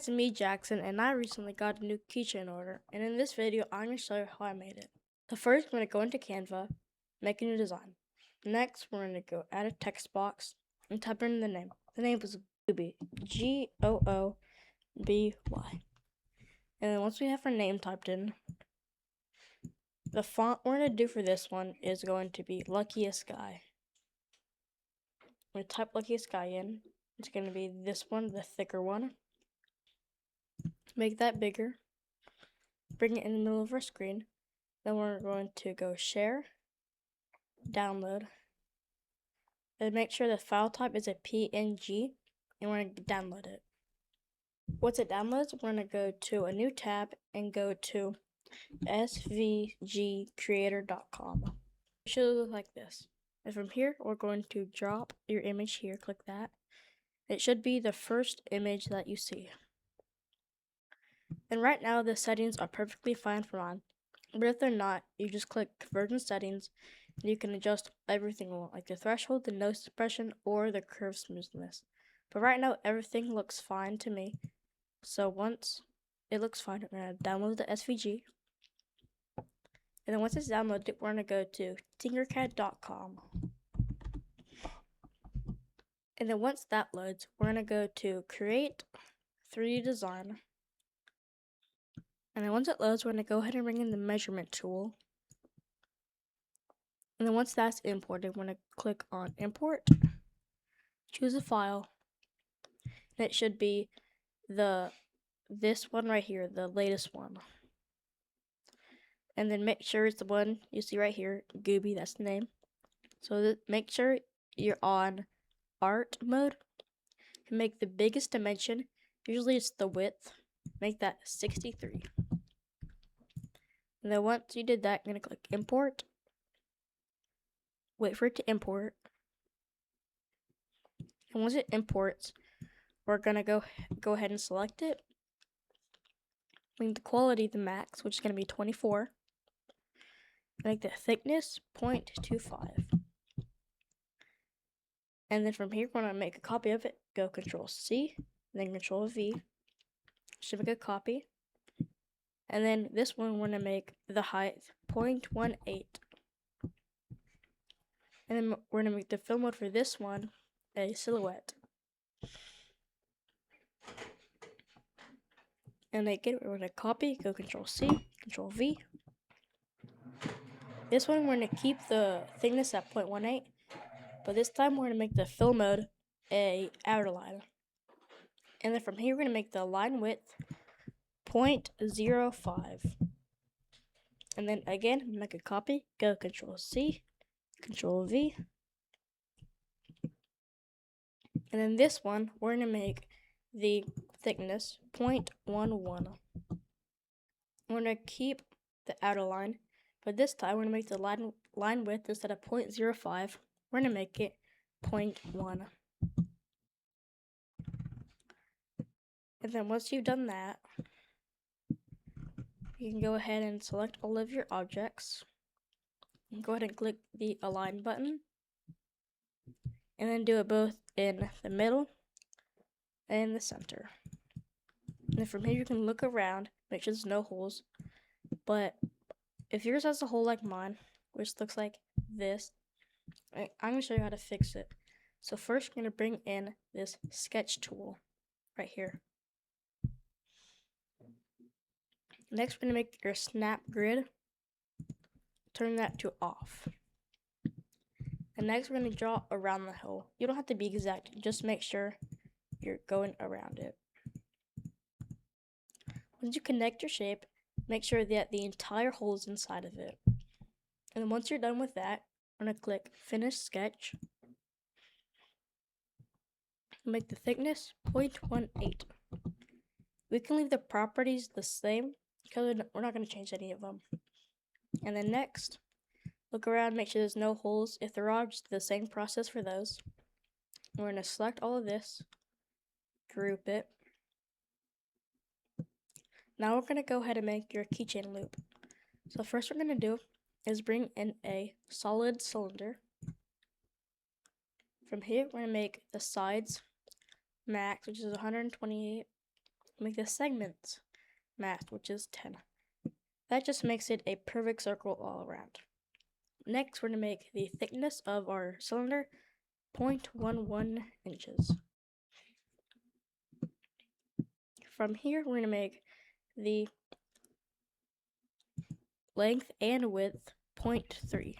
It's me, Jackson, and I recently got a new keychain order, and in this video, I'm going to show you how I made it. So first, I'm going to go into Canva, make a new design. Next, we're going to go add a text box and type in the name. The name was Gooby, Gooby. And then once we have our name typed in, the font we're going to do for this one is going to be Luckiest Guy. I'm going to type Luckiest Guy in. It's going to be this one, the thicker one. Make that bigger. Bring it in the middle of our screen. Then we're going to go share, download, and make sure the file type is a PNG, and we're going to download it. Once it downloads, we're going to go to a new tab and go to svgcreator.com. It should look like this. And from here, we're going to drop your image here. Click that. It should be the first image that you see. And right now, the settings are perfectly fine for mine. But if they're not, you just click Conversion Settings, and you can adjust everything you want, like the threshold, the nose suppression, or the curve smoothness. But right now, everything looks fine to me. So once it looks fine, we're going to download the SVG. And then once it's downloaded, we're going to go to Tinkercad.com. And then once that loads, we're going to go to Create 3D Design. And then once it loads, we're going to go ahead and bring in the measurement tool. And then once that's imported, we're going to click on Import, choose a file, and it should be this one right here, the latest one. And then make sure it's the one you see right here, Gooby, that's the name. So make sure you're on art mode and make the biggest dimension, usually it's the width, make that 63. And then once you did that, you're going to click Import. Wait for it to import. And once it imports, we're going to go ahead and select it. Make the quality the max, which is going to be 24. Make the thickness 0.25. And then from here, we're going to make a copy of it. Go Control-C, then Control-V. Should make a copy. And then this one, we're going to make the height 0.18. And then we're going to make the fill mode for this one a silhouette. And again, we're going to copy, go Control-C, Control-V. This one, we're going to keep the thickness at 0.18. But this time, we're going to make the fill mode a outer line. And then from here, we're going to make the line width 0.05. And then again, make a copy, go Control-C, Control-V. And then this one, we're going to make the thickness 0.11. We're going to keep the outer line, but this time we're going to make the line width instead of 0.05. We're going to make it 0.1. And then once you've done that, you can go ahead and select all of your objects. And go ahead and click the Align button. And then do it both in the middle and the center. And then from here you can look around, make sure there's no holes. But if yours has a hole like mine, which looks like this, I'm going to show you how to fix it. So first we're going to bring in this sketch tool right here. Next we're going to make your snap grid. Turn that to off. And next we're going to draw around the hole. You don't have to be exact, just make sure you're going around it. Once you connect your shape, make sure that the entire hole is inside of it. And then once you're done with that, I'm going to click Finish Sketch. Make the thickness 0.18. We can leave the properties the same because we're not going to change any of them. And then next, look around, make sure there's no holes. If there are, just the same process for those. We're going to select all of this, group it. Now we're going to go ahead and make your keychain loop. So first we're going to do is bring in a solid cylinder. From here, we're going to make the sides max, which is 128. make the segments math, which is 10. That just makes it a perfect circle all around. Next, we're going to make the thickness of our cylinder 0.11 inches. From here, we're going to make the length and width 0.3.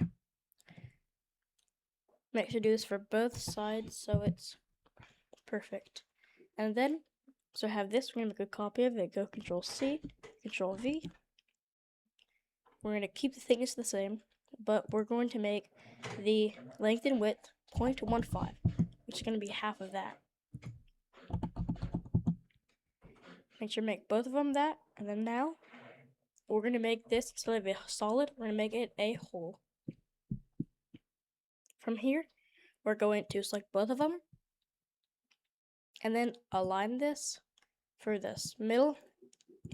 Make sure to do this for both sides so it's perfect. And then, so I have this, we're going to make a copy of it. Go Control C, Control V. We're going to keep the thickness the same, but we're going to make the length and width 0.15, which is going to be half of that. Make sure to make both of them that, and then now, we're going to make this, instead of a solid, we're going to make it a hole. From here, we're going to select both of them, and then align this for this middle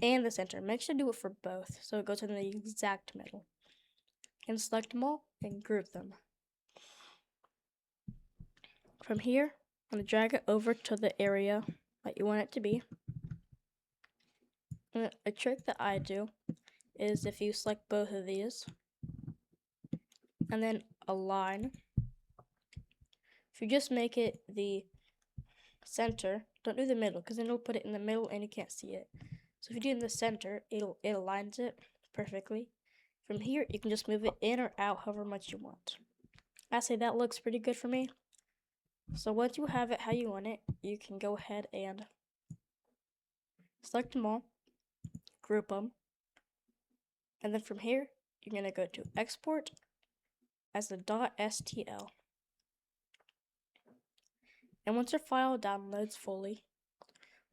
and the center. Make sure to do it for both, so it goes in the exact middle. And select them all and group them. From here, I'm going to drag it over to the area that you want it to be. And a trick that I do is if you select both of these, and then align. If you just make it the center, don't do the middle, because then it'll put it in the middle and you can't see it. So if you do it in the center, it aligns it perfectly. From here, you can just move it in or out however much you want. I say that looks pretty good for me. So once you have it how you want it, you can go ahead and select them all, group them, and then from here, you're going to go to Export as a .stl. And once your file downloads fully,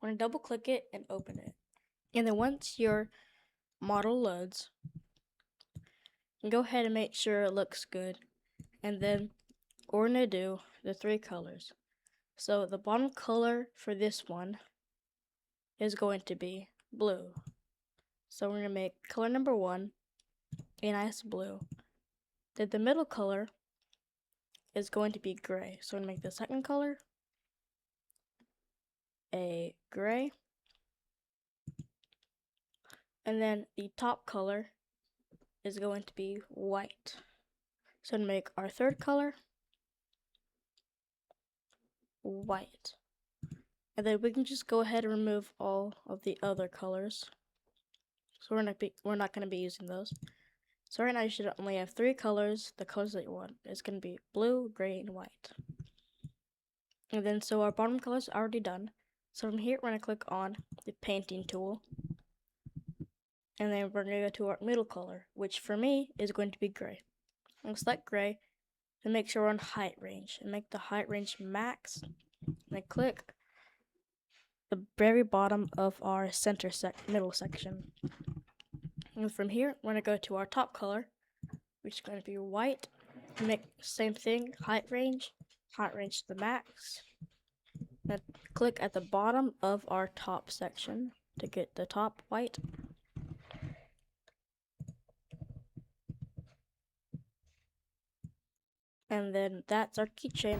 we're going to double click it and open it. And then once your model loads, go ahead and make sure it looks good. And then we're going to do the 3 colors. So the bottom color for this one is going to be blue. So we're going to make color number 1 a nice blue. Then the middle color is going to be gray. So we're going to make the second color a gray. And then the top color is going to be white. So to make our third color white. And then we can just go ahead and remove all of the other colors. So we're not going to be using those. So right now you should only have 3 colors. The colors that you want is going to be blue, gray, and white. And then so our bottom colors are already done. So from here we're going to click on the painting tool. And then we're going to go to our middle color, which for me is going to be gray. I'm going to select gray and make sure we're on height range. And make the height range max. And then click the very bottom of our middle section. And from here, we're going to go to our top color, which is going to be white. And make the same thing, height range to the max. Then click at the bottom of our top section to get the top white. And then that's our keychain.